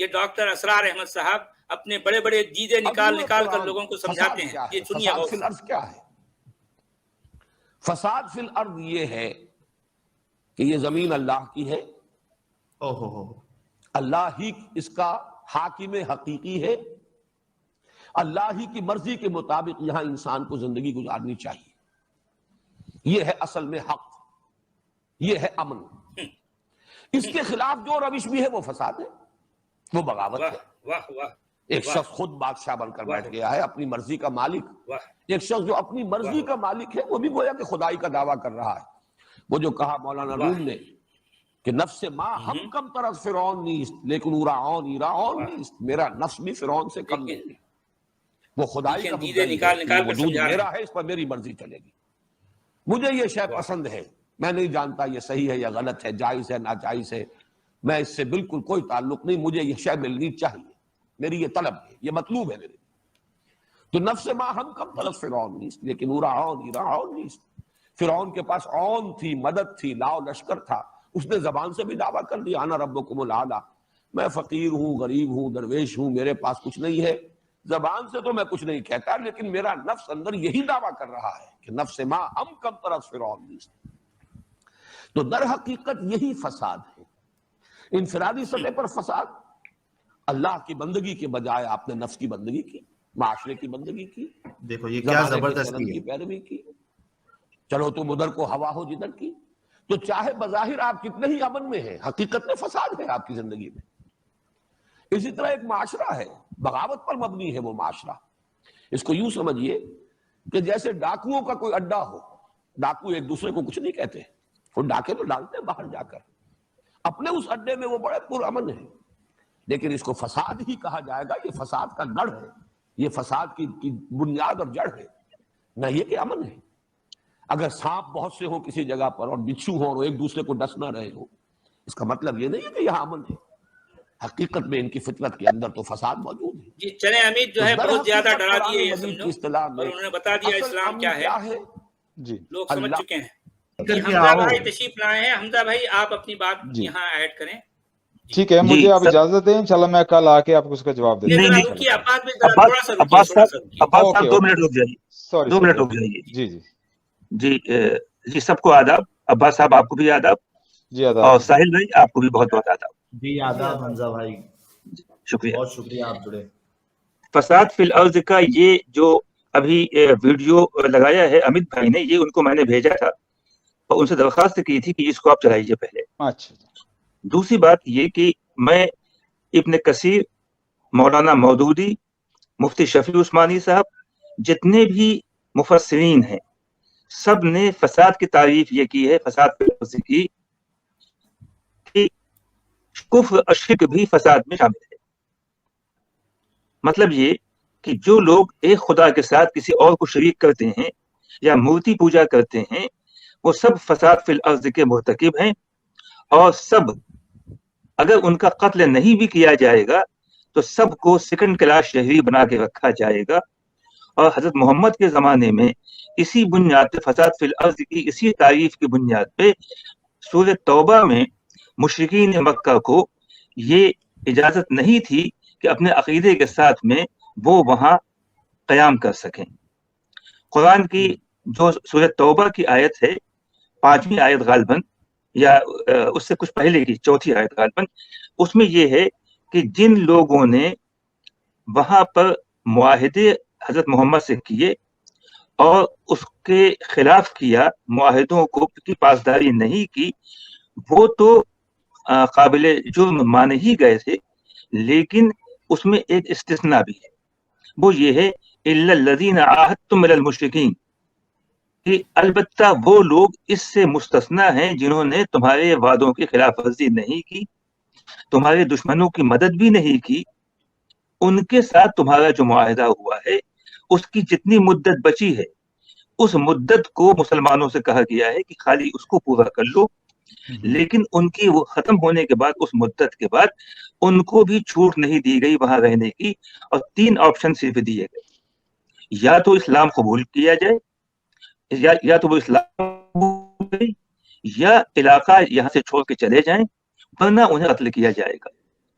یہ ڈاکٹر اسرار احمد صاحب اپنے بڑے بڑے دیدے نکال کر لوگوں کو سمجھاتے ہیں. یہ سنیے. فساد فی الارض کیا ہے؟ فساد فی الارض یہ ہے کہ یہ زمین اللہ کی ہے، اللہ ہی اس کا حاکم حقیقی ہے، اللہ ہی کی مرضی کے مطابق یہاں انسان کو زندگی گزارنی چاہیے. یہ ہے اصل میں حق، یہ ہے امن. اس کے خلاف جو روش بھی ہے وہ فساد ہے، وہ بغاوت ہے. واہ واہ. ایک شخص خود بادشاہ بن کر بیٹھ گیا ہے، اپنی مرضی کا مالک. ایک شخص جو اپنی مرضی کا مالک ہے وہ بھی گویا کہ خدائی کا دعویٰ کر رہا ہے. وہ جو کہا مولانا روم نے کہ نفس ما ہم کم طرف فرعون نیست لیکن اورعون ایرعون نیست، میرا نفس بھی فرعون سے کم نہیں ہے. وہ خدائی کا وجود میرا ہے، اس پر میری مرضی چلے گی. مجھے یہ شے پسند ہے، میں نہیں جانتا یہ صحیح ہے یا غلط ہے، جائز ہے ناجائز ہے، میں اس سے بالکل کوئی تعلق نہیں. مجھے یہ شے ملنی چاہیے، میری یہ طلب ہے، یہ مطلوب ہے میرے. تو نفس ما ہم کم طرف فرعون نیست لیکن اورعون ایرعون نیست. فرعون کے پاس عون تھی، مدد تھی، لاؤ لشکر تھا، اس نے زبان سے بھی دعویٰ کر دیا انا ربکم الاعلی، میں فقیر ہوں، غریب ہوں، درویش ہوں، میرے پاس کچھ نہیں ہے. زبان سے تو میں کچھ نہیں کہتا، لیکن میرا نفس اندر یہی دعویٰ کر رہا ہے کہ نفس ما ہم کم طرف فرعون نیست. تو در حقیقت یہی فساد ہے. انفرادی سطح پر فساد، اللہ کی بندگی کے بجائے آپ نے نفس کی بندگی کی، معاشرے کی بندگی کی. دیکھو یہ کیا زبردستی کی پیروی کی. چلو تم ادھر کو ہوا ہو جدھر کی. تو چاہے بظاہر آپ کتنے ہی امن میں ہیں، حقیقت میں فساد ہے آپ کی زندگی میں. اسی طرح ایک معاشرہ ہے، بغاوت پر مبنی ہے وہ معاشرہ. اس کو یوں سمجھیے کہ جیسے ڈاکوؤں کا کوئی اڈا ہو، ڈاکو ایک دوسرے کو کچھ نہیں کہتے، وہ ڈاکے تو ڈالتے ہیں باہر جا کر. اپنے اس اڈے میں وہ بڑے پرامن ہیں، لیکن اس کو فساد ہی کہا جائے گا. یہ فساد کا گڑھ ہے، یہ فساد کی بنیاد اور جڑ ہے، نہ یہ کہ امن ہے. اگر سانپ بہت سے ہوں کسی جگہ پر اور بچھو ہوں اور ایک دوسرے کو ڈس نہ رہے ہو، اس کا مطلب یہ نہیں ہے کہ یہاں امن ہے. حقیقت میں ان کی فطرت کے اندر تو فساد موجود ہے. جی چلیں، امید جو ہے بہت زیادہ ڈرا دیے یہ سمجھو، اصطلاح میں اور انہوں نے بتا دیا اسلام کیا ہے. جی لوگ سمجھ چکے ہیں. حمزہ بھائی تشریف لائے ہیں. حمزہ بھائی آپ اپنی بات یہاں ایڈ کریں. ٹھیک ہے، مجھے آپ اجازت دیں، انشاءاللہ میں کل آ کے آپ کو اس کا جواب دے دوں. عباس صاحب 2 منٹ رک جائیے، 2 منٹ رک جائیے. جی جی جی جی سب کو آداب. عباس صاحب آپ کو بھی آداب. جی آداب. اور ساحل بھائی آپ کو بھی بہت بہت آداب. جی آداب حمزہ بھائی، شکریہ، بہت شکریہ آپ جڑے. فساد فی الارض کا یہ جو ابھی ویڈیو لگایا ہے امت بھائی نے، یہ ان کو میں نے بھیجا تھا اور ان سے درخواست کی تھی کہ اس کو آپ چلائیے پہلے. اچھا. دوسری بات یہ کہ میں ابن کثیر، مولانا مودودی، مفتی شفیع عثمانی صاحب، جتنے بھی مفسرین ہیں سب نے فساد کی تعریف یہ کی ہے، فساد فی الارض کی، کہ کفر اور شرک بھی فساد میں شامل ہے. مطلب یہ کہ جو لوگ ایک خدا کے ساتھ کسی اور کو شریک کرتے ہیں یا مورتی پوجا کرتے ہیں، وہ سب فساد فی الارض کے مرتکب ہیں. اور سب اگر ان کا قتل نہیں بھی کیا جائے گا تو سب کو سیکنڈ کلاس شہری بنا کے رکھا جائے گا. اور حضرت محمد کے زمانے میں اسی بنیاد پہ، فساد فی الارض کی اسی تعریف کی بنیاد پہ، سورہ توبہ میں مشرکین مکہ کو یہ اجازت نہیں تھی کہ اپنے عقیدے کے ساتھ میں وہ وہاں قیام کر سکیں. قرآن کی جو سورہ توبہ کی آیت ہے، 5ویں آیت غالباً، یا اس سے کچھ پہلے کی 4تھی آیت غالباً، اس میں یہ ہے کہ جن لوگوں نے وہاں پر معاہدے حضرت محمد سے کیے اور اس کے خلاف کیا، معاہدوں کو کی پاسداری نہیں کی، وہ تو قابل جرم مانے ہی گئے تھے. لیکن اس میں ایک استثناء بھی ہے، وہ یہ ہے الا الذین عاہدتم من المشرکین، کہ البتہ وہ لوگ اس سے مستثنا ہیں جنہوں نے تمہارے وعدوں کی خلاف ورزی نہیں کی، تمہارے دشمنوں کی مدد بھی نہیں کی. ان کے ساتھ تمہارا جو معاہدہ ہوا ہے اس کی جتنی مدت بچی ہے، اس مدت کو مسلمانوں سے کہا گیا ہے کہ خالی اس کو پورا کر لو. لیکن ان کی وہ ختم ہونے کے بعد، اس مدت کے بعد، ان کو بھی چھوٹ نہیں دی گئی وہاں رہنے کی. اور 3 آپشن صرف دیے گئے، یا تو اسلام قبول کیا جائے، یا تو وہ اسلام، یا علاقہ یہاں سے چھوڑ کے چلے جائیں، ورنہ انہیں قتل کیا جائے گا.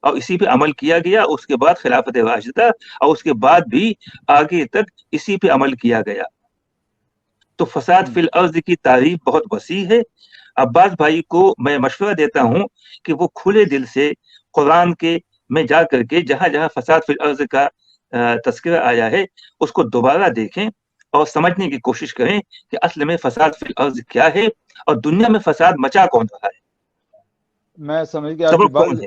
اور اسی پہ عمل کیا گیا. اس کے بعد خلافت راشدہ اور اس کے بعد بھی آگے تک اسی پہ عمل کیا گیا. تو فساد فی الارض کی تعریف بہت وسیع ہے. عباس بھائی کو میں مشورہ دیتا ہوں کہ وہ کھلے دل سے قرآن کے میں جا کر کے جہاں جہاں فساد فی الارض کا تذکرہ آیا ہے اس کو دوبارہ دیکھیں اور سمجھنے کی کوشش کریں کہ اصل میں فساد فی الارض کیا ہے اور دنیا میں فساد مچا کون رہا ہے. میں سمجھ گیا آپ کی بات،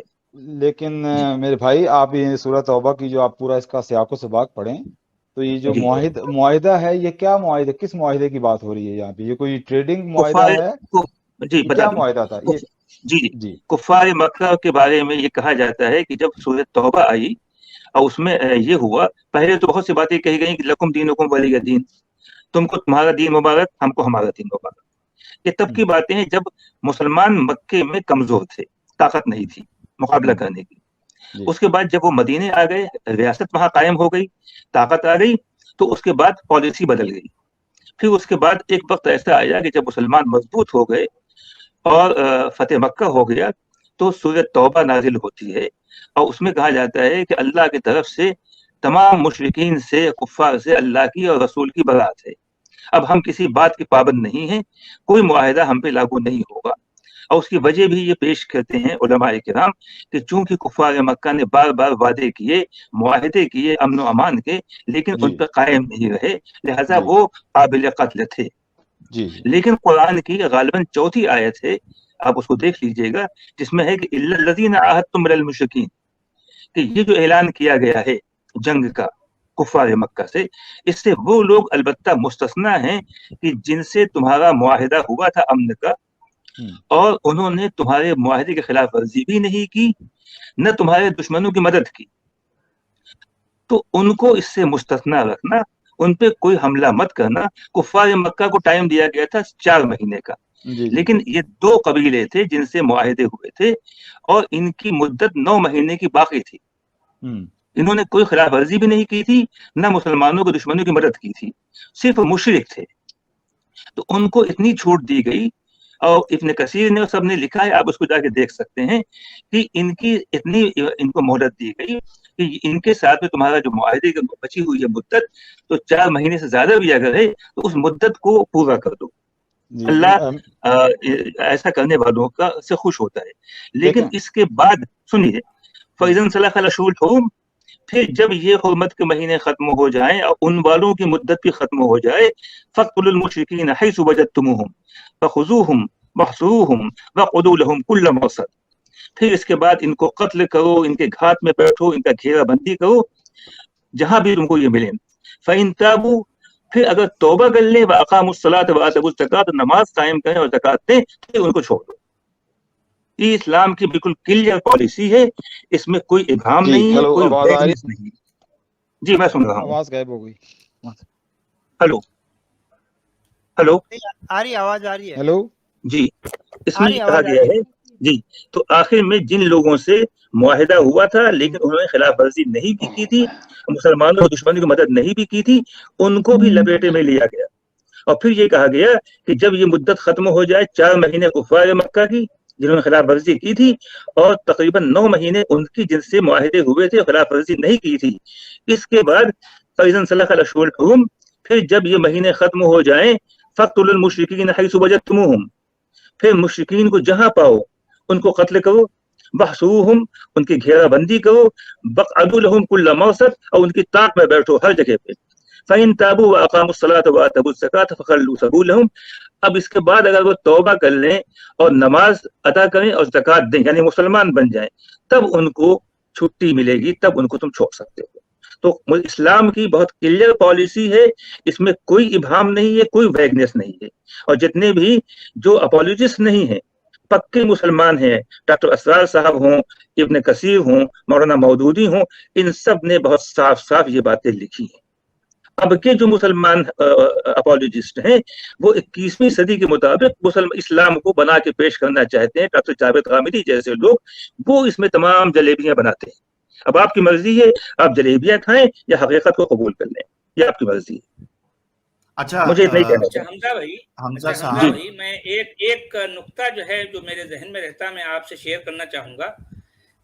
لیکن میرے بھائی آپ یہ سورۃ توبہ کی جو آپ پورا اس کا سیاق و سباق پڑھیں تو یہ جو معاہدہ ہے یہ کیا معاہدہ، کس معاہدے کی بات ہو رہی ہے یہاں پہ؟ یہ کوئی ٹریڈنگ معاہدہ ہے؟ جی کیا معاہدہ تھا یہ؟ جی کفار مکہ کے بارے میں یہ کہا جاتا ہے کہ جب سورۃ توبہ آئی اور اس میں یہ ہوا، پہلے تو بہت سی باتیں کہی گئی کہ لکم دینکم ولی دین، تم کو تمہارا دین مبارک، ہم کو ہمارا دین مبارک. یہ تب کی باتیں ہیں جب مسلمان مکے میں کمزور تھے، طاقت نہیں تھی مقابلہ کرنے کی. اس کے بعد جب وہ مدینے آ گئے، ریاست وہاں قائم ہو گئی، طاقت آ گئی، تو اس کے بعد پالیسی بدل گئی. پھر اس کے بعد ایک وقت ایسا آیا کہ جب مسلمان مضبوط ہو گئے اور فتح مکہ ہو گیا تو سورۃ توبہ نازل ہوتی ہے اور اس میں کہا جاتا ہے کہ اللہ کی طرف سے تمام مشرکین سے، کفار سے اللہ کی اور رسول کی برات ہے. اب ہم کسی بات کے پابند نہیں ہیں، کوئی معاہدہ ہم پہ لاگو نہیں ہوگا. اور اس کی وجہ بھی یہ پیش کرتے ہیں علماء کرام کہ چونکہ کفار مکہ نے بار بار وعدے کیے، معاہدے کیے امن و امان کے، لیکن ان پہ قائم نہیں رہے، لہذا وہ قابل قتل تھے. لیکن قرآن کی غالباً 4تھی آیت ہے، آپ اس کو دیکھ لیجئے گا، جس میں ہے کہ الا الذین عاہدتم من المشرکین، کہ یہ جو اعلان کیا گیا ہے جنگ کا کفار مکہ سے، اس سے وہ لوگ البتہ مستثنا ہیں کہ جن سے تمہارا معاہدہ ہوا تھا امن کا، اور انہوں نے تمہارے معاہدے کے خلاف ورزی بھی نہیں کی، نہ تمہارے دشمنوں کی مدد کی. تو ان کو اس سے مستثنا رکھنا، ان پہ کوئی حملہ مت کرنا. کفار مکہ کو ٹائم دیا گیا تھا 4 مہینے کا، لیکن یہ 2 قبیلے تھے جن سے معاہدے ہوئے تھے اور ان کی مدت 9 مہینے کی باقی تھی. انہوں نے کوئی خلاف ورزی بھی نہیں کی تھی، نہ مسلمانوں کے دشمنوں کی مدد کی تھی، صرف مشرک تھے. تو ان کو اتنی چھوٹ دی گئی، اور ابن کثیر نے سب نے لکھا ہے، آپ اس کو جا کے دیکھ سکتے ہیں کہ ان کی اتنی ان کو مہلت دی گئی کہ ان کے ساتھ میں تمہارا جو معاہدے کی بچی ہوئی ہے مدت، تو 4 مہینے سے زیادہ بھی اگر ہے تو اس مدت کو پورا کر دو. اللہ ایسا کرنے والوں کا سے خوش ہوتا ہے. لیکن اس کے بعد سنیے، فَإِذَا انْسَلَخَ الْأَشْهُرُ الْحُرُمُ، پھر جب یہ حرمت کے مہینے ختم ہو جائیں اور ان والوں کی مدت بھی ختم ہو جائے، فَاقْتُلُوا الْمُشْرِكِينَ حَيْثُ وَجَدتُّمُوهُمْ فَخُذُوهُمْ وَاحْصُرُوهُمْ وَاقْعُدُوا لَهُمْ كُلَّ مَرْصَدٍ. پھر اس کے بعد ان کو قتل کرو، ان کے گھات میں بیٹھو، ان کا گھیرا بندی کرو جہاں بھی تم کو یہ ملیں. فَإِن تَابُوا، پھر اگر توبہ کر لیں، وَأَقَامُوا الصَّلَاةَ وَآتَوُا الزَّكَاةَ، نماز قائم کریں اور زکات دیں، پھر ان کو چھوڑ دو. یہ اسلام کی بالکل کلیئر پالیسی ہے، اس میں کوئی ابہام نہیں ہے، کوئی ویگنس نہیں. جی میں سن رہا ہوں. آواز غائب ہو گئی. ہلو ہلو، آ رہی آواز آ رہی ہے؟ ہلو جی، اس میں کہا گیا ہے جی، تو آخر میں جن لوگوں سے معاہدہ ہوا تھا لیکن انہوں نے خلاف ورزی نہیں بھی کی تھی، مسلمانوں اور دشمنوں کی مدد نہیں بھی کی تھی، ان کو بھی لپیٹے میں لیا گیا. اور پھر یہ کہا گیا کہ جب یہ مدت ختم ہو جائے 4 مہینے کفار مکہ کی جنہوں نے خلاف ورزی کی تھی، اور تقریباً 9 مہینے ان کی جن سے معاہدے ہوئے تھے خلاف ورزی نہیں کی تھی. اس کے بعد فَإِذَا انْسَلَخَ الْأَشْهُرُ الْحُرُمُ، پھر جب یہ مہینے ختم ہو جائیں، فَاقْتُلُوا الْمُشْرِكِينَ حَيْثُ وَجَدتُّمُوهُمْ، پھر مشرکین کو جہاں پاؤ ان کو قتل کرو، وَاحْصُرُوهُمْ، ان کی گھیرا بندی کرو، وَاقْعُدُوا لَهُمْ كُلَّ مَرْصَدٍ، اور ان کی طاق میں بیٹھو ہر جگہ پہ. فَإِن تَابُوا وَأَقَامُوا الصَّلَاةَ وَآتَوُا الزَّكَاةَ فَخَلُّوا سَبِيلَهُمْ. اب اس کے بعد اگر وہ توبہ کر لیں اور نماز ادا کریں اور زکات دیں، یعنی مسلمان بن جائیں، تب ان کو چھٹی ملے گی، تب ان کو تم چھوڑ سکتے ہو. تو اسلام کی بہت کلیئر پالیسی ہے، اس میں کوئی ابہام نہیں ہے، کوئی ویگنس نہیں ہے. اور جتنے بھی جو اپولوجسٹ نہیں ہیں، پکے مسلمان ہیں، ڈاکٹر اسرار صاحب ہوں، ابن کثیر ہوں، مولانا مودودی ہوں، ان سب نے بہت صاف صاف یہ باتیں لکھی ہیں. اب کے جو مسلمان اپولوجسٹ ہیں وہ 21ویں صدی کے مطابق اسلام کو بنا کے پیش کرنا چاہتے ہیں. ڈاکٹر جاوید غامدی جیسے لوگ وہ اس میں تمام جلیبیاں بناتے ہیں. اب آپ کی مرضی ہے، آپ جلیبیاں کھائیں یا حقیقت کو قبول کر لیں، یہ آپ کی مرضی ہے. اچھا مجھے نہیں کہنا حمزہ صاحب، بھائی میں ایک نقطہ جو ہے جو میرے ذہن میں رہتا ہے میں آپ سے شیئر کرنا چاہوں گا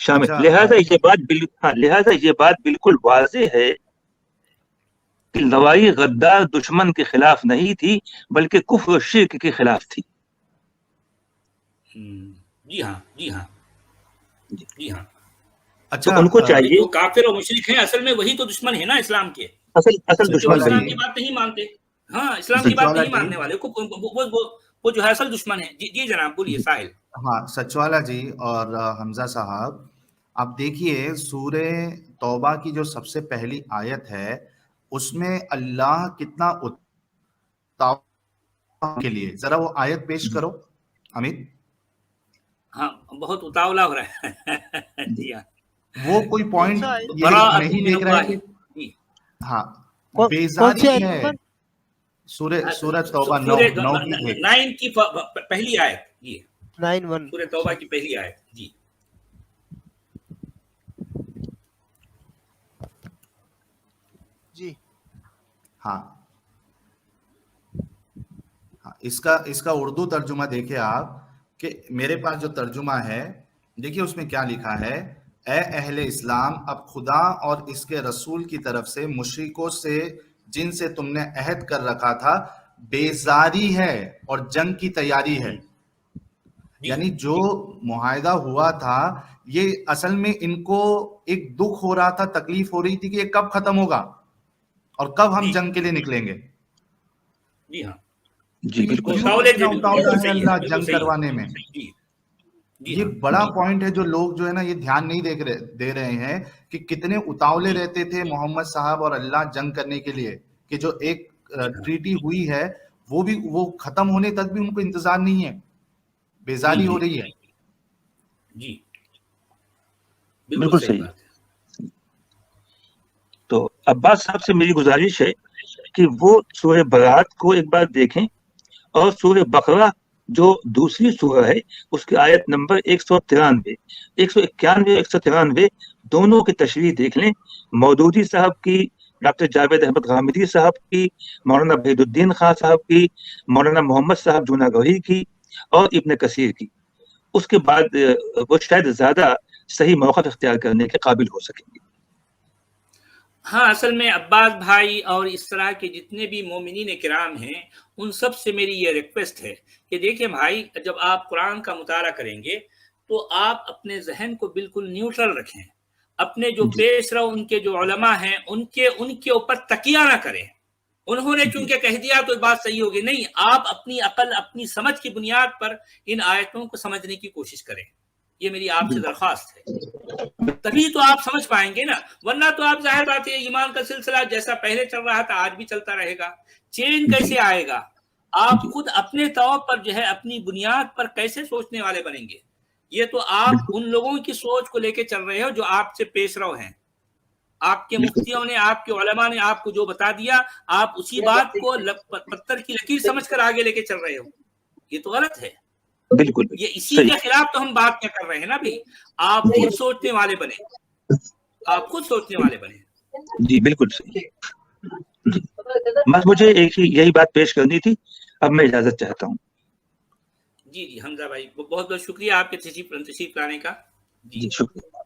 شامل. لہذا یہ بات بالکل واضح ہے کہ لڑائی غدار دشمن کے خلاف نہیں تھی بلکہ کفر و شرک کے خلاف تھی. جی ہاں جی ہاں جی ہاں. اچھا ان کو چاہیے جو کافر اور مشرک ہیں اصل میں وہی تو دشمن ہے نا اسلام کے. اصل دشمن اسلام کی بات نہیں مانتے. ہاں اسلام کی بات نہیں ماننے والے وہ جو ہے اصل دشمن ہے. جی جناب بولیے ساحل. ہاں سچوالا جی اور حمزہ صاحب، آپ دیکھیے سورہ توبہ کی جو سب سے پہلی آیت ہے اس میں اللہ کتنا اتاول کے لیے، ذرا وہ آیت پیش کرو امین. ہاں بہت اتاولا ہو رہا ہے. جی ہاں وہ کوئی پوائنٹ یہ نہیں دیکھ رہے کہ ہاں بیزاری ہے. سورہ توبہ 9 کی پہلی آیت. جی 9:1 سورہ توبہ کی پہلی آیت. جی جی ہاں اس کا اردو ترجمہ دیکھیں آپ، کہ میرے پاس جو ترجمہ ہے دیکھیے اس میں کیا لکھا ہے. اے اہل اسلام، اب خدا اور اس کے رسول کی طرف سے مشرکوں سے جن سے تم نے عہد کر رکھا تھا بیزاری ہے اور جنگ کی تیاری ہے. یعنی جو معاہدہ ہوا تھا یہ اصل میں ان کو ایک دکھ ہو رہا تھا، تکلیف ہو رہی تھی کہ یہ کب ختم ہوگا اور کب ہم جنگ کے لیے نکلیں گے. جی ہاں جی بالکل اتاولا ہے اللہ جنگ کروانے میں. یہ بڑا پوائنٹ ہے جو لوگ جو ہے نا یہ دھیان نہیں دے رہے ہیں کہ کتنے اتاولے رہتے تھے محمد صاحب اور اللہ جنگ کرنے کے لیے، کہ جو ایک ٹریٹی ہوئی ہے وہ ختم ہونے تک بھی ان کو انتظار نہیں ہے، بیزاری ہو رہی ہے. جی بالکل صحیح. تو عباس صاحب سے میری گزارش ہے کہ وہ سورہ برات کو ایک بار دیکھیں اور سورہ بقرہ جو دوسری سورہ ہے اس کی آیت نمبر 193 193 دونوں کی تشریح دیکھ لیں. مودودی صاحب کی، ڈاکٹر جاوید احمد غامدی صاحب کی، مولانا وحید الدین خان صاحب کی، مولانا محمد صاحب جوناگڑھی کی اور ابن کثیر کی. اس کے بعد وہ شاید زیادہ صحیح موقف اختیار کرنے کے قابل ہو سکیں گے. ہاں اصل میں عباس بھائی اور اس طرح کے جتنے بھی مومنین کرام ہیں ان سب سے میری یہ ریکویسٹ ہے کہ دیکھیں بھائی، جب آپ قرآن کا مطالعہ کریں گے تو آپ اپنے ذہن کو بالکل نیوٹرل رکھیں. اپنے جو پیش رو ان کے جو علماء ہیں ان کے اوپر تکیہ نہ کریں. انہوں نے چونکہ کہہ دیا تو بات صحیح ہوگی، نہیں، آپ اپنی عقل اپنی سمجھ کی بنیاد پر ان آیتوں کو سمجھنے کی کوشش کریں. یہ میری آپ سے درخواست ہے، تبھی تو آپ سمجھ پائیں گے نا. ورنہ تو آپ ظاہر بات ہے ایمان کا سلسلہ جیسا پہلے چل رہا تھا آج بھی چلتا رہے گا. چینج کیسے آئے گا؟ آپ خود اپنے طور پر جو ہے اپنی بنیاد پر کیسے سوچنے والے بنیں گے؟ یہ تو آپ ان لوگوں کی سوچ کو لے کے چل رہے ہو جو آپ سے پیش رو ہیں. آپ کے مفتیوں نے، آپ کے علماء نے آپ کو جو بتا دیا آپ اسی بات کو پتھر کی لکیر سمجھ کر آگے لے کے چل رہے ہو. یہ تو غلط ہے. بالکل یہ اسی کے خلاف تو ہم بات کیا کر رہے ہیں نا بھائی. آپ خود سوچنے والے بنے، آپ خود سوچنے والے بنے. جی بالکل صحیح. بس مجھے ایک ہی یہی بات پیش کرنی تھی. اب میں اجازت چاہتا ہوں. جی حمزہ بھائی بہت بہت شکریہ آپ کے تشریف لانے کا. جی شکریہ.